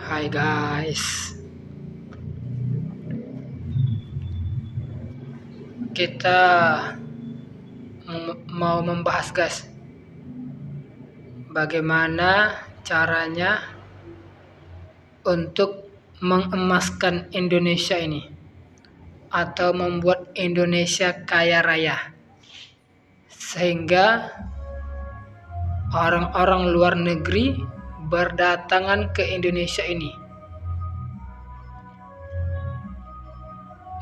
Hai guys, kita mau membahas guys, bagaimana caranya untuk mengemaskan Indonesia ini atau membuat Indonesia kaya raya sehingga orang-orang luar negeri berdatangan ke Indonesia ini,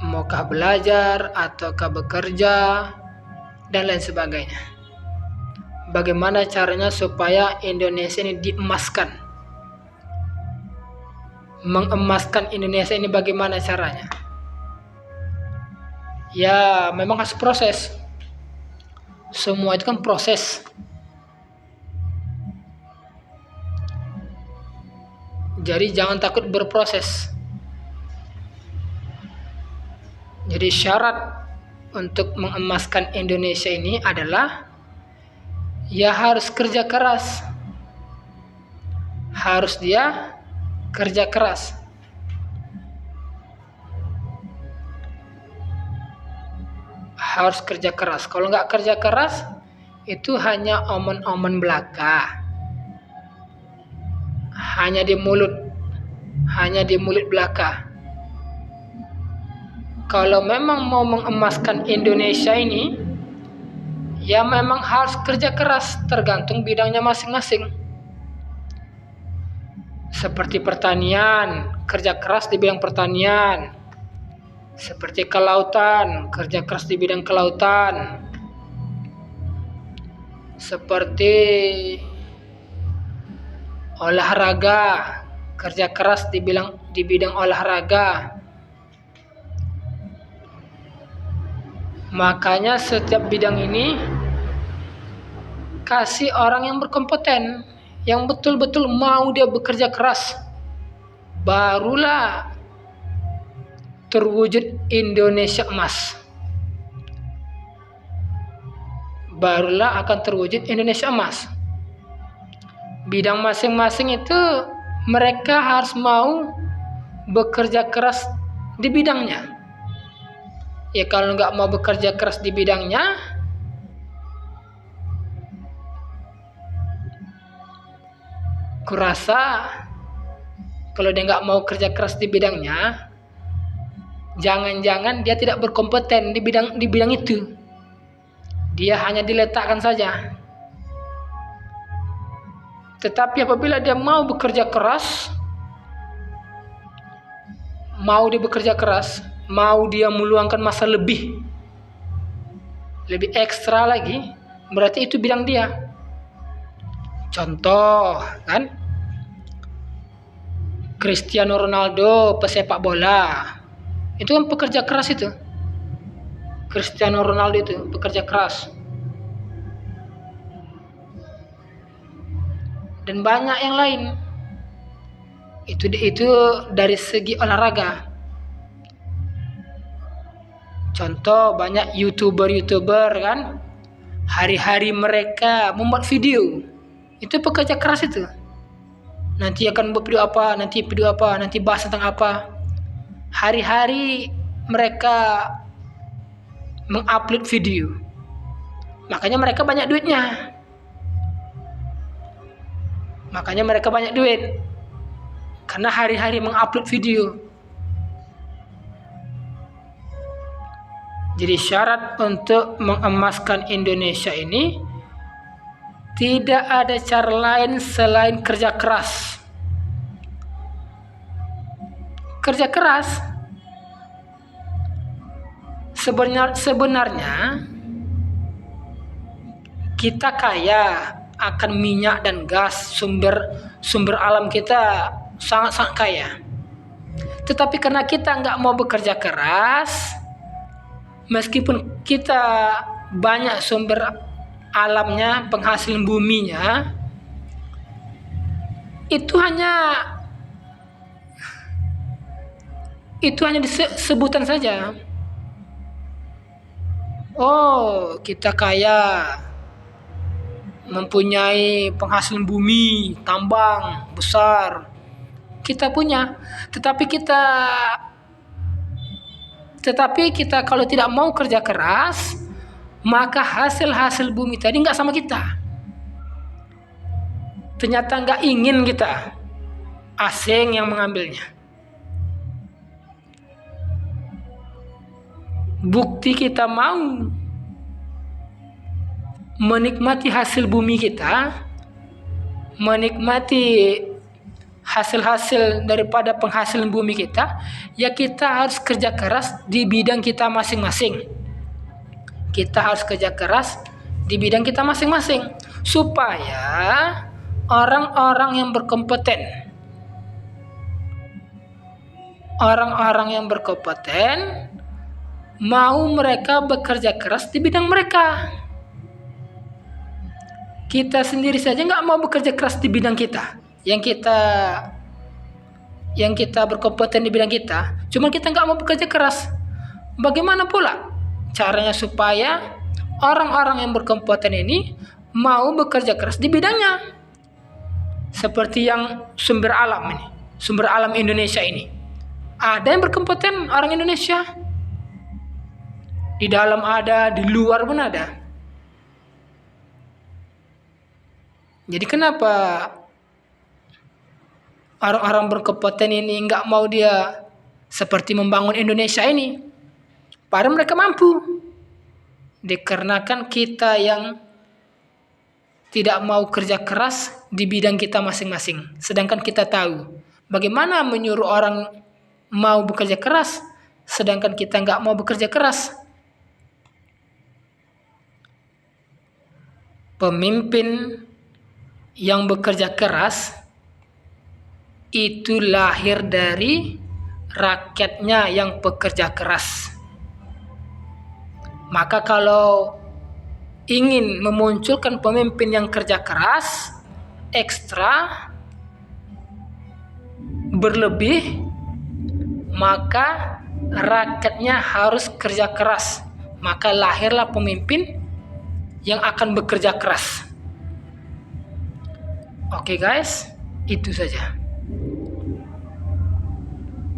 maukah belajar ataukah bekerja dan lain sebagainya. Bagaimana caranya supaya Indonesia ini diemaskan? Mengemaskan Indonesia ini bagaimana caranya? Ya, memang harus proses. Semua itu kan proses. Jadi jangan takut berproses. Jadi syarat untuk mengemaskan Indonesia ini adalah ya harus kerja keras. Harus dia kerja keras. Harus kerja keras. Kalau nggak kerja keras, itu hanya omongan belaka. Hanya di mulut belaka. Kalau memang mau mengemaskan Indonesia ini, ya memang harus kerja keras, tergantung bidangnya masing-masing. Seperti pertanian, kerja keras di bidang pertanian. Seperti kelautan, kerja keras di bidang kelautan. Seperti olahraga, kerja keras di bidang olahraga. Makanya setiap bidang ini kasih orang yang berkompeten, yang betul-betul mau dia bekerja keras. Barulah terwujud Indonesia emas. Barulah akan terwujud Indonesia emas. Bidang masing-masing itu mereka harus mau bekerja keras di bidangnya. Ya kalau nggak mau bekerja keras di bidangnya, kurasa kalau dia nggak mau kerja keras di bidangnya, jangan-jangan dia tidak berkompeten di bidang itu. Dia hanya diletakkan saja. Tetapi apabila dia mau bekerja keras, mau dia meluangkan masa lebih ekstra lagi, berarti itu bidang dia. Contoh kan, Cristiano Ronaldo pesepak bola, itu kan pekerja keras itu. Cristiano Ronaldo itu pekerja keras. Dan banyak yang lain. Itu dari segi olahraga. Contoh banyak YouTuber kan, hari-hari mereka membuat video. Itu pekerja keras itu. Nanti akan buat video apa, nanti bahas tentang apa. Hari-hari mereka mengupload video. Makanya mereka banyak duitnya. Karena hari-hari mengupload video. Jadi syarat untuk mengemaskan Indonesia ini tidak ada cara lain selain kerja keras. Kerja keras sebenarnya kita kaya akan minyak dan gas, sumber alam kita sangat-sangat kaya. Tetapi karena kita nggak mau bekerja keras, meskipun kita banyak sumber alamnya, penghasilan buminya, itu hanya sebutan saja. Oh, kita kaya, mempunyai penghasilan bumi, tambang besar, kita punya. Tetapi kita kalau tidak mau kerja keras, maka hasil bumi tadi nggak sama kita. Ternyata nggak ingin kita, asing yang mengambilnya. Bukti kita mau menikmati hasil bumi kita, menikmati hasil-hasil daripada penghasilan bumi kita, ya kita harus kerja keras di bidang kita masing-masing. Kita harus kerja keras di bidang kita masing-masing supaya orang-orang yang berkompeten mau mereka bekerja keras di bidang mereka. Kita sendiri saja nggak mau bekerja keras di bidang kita, yang kita berkompeten di bidang kita, cuma kita nggak mau bekerja keras. Bagaimana pula caranya supaya orang-orang yang berkompeten ini mau bekerja keras di bidangnya? Seperti yang sumber alam Indonesia ini. Ada yang berkompeten orang Indonesia. Di dalam ada, di luar pun ada. Jadi kenapa orang-orang berkompeten ini nggak mau dia seperti membangun Indonesia ini? Padahal mereka mampu. Dikarenakan kita yang tidak mau kerja keras di bidang kita masing-masing. Sedangkan kita tahu bagaimana menyuruh orang mau bekerja keras, sedangkan kita nggak mau bekerja keras. Pemimpin yang bekerja keras itu lahir dari rakyatnya yang bekerja keras. Maka kalau ingin memunculkan pemimpin yang kerja keras, ekstra, berlebih, maka rakyatnya harus kerja keras. Maka lahirlah pemimpin yang akan bekerja keras. Oke guys, itu saja.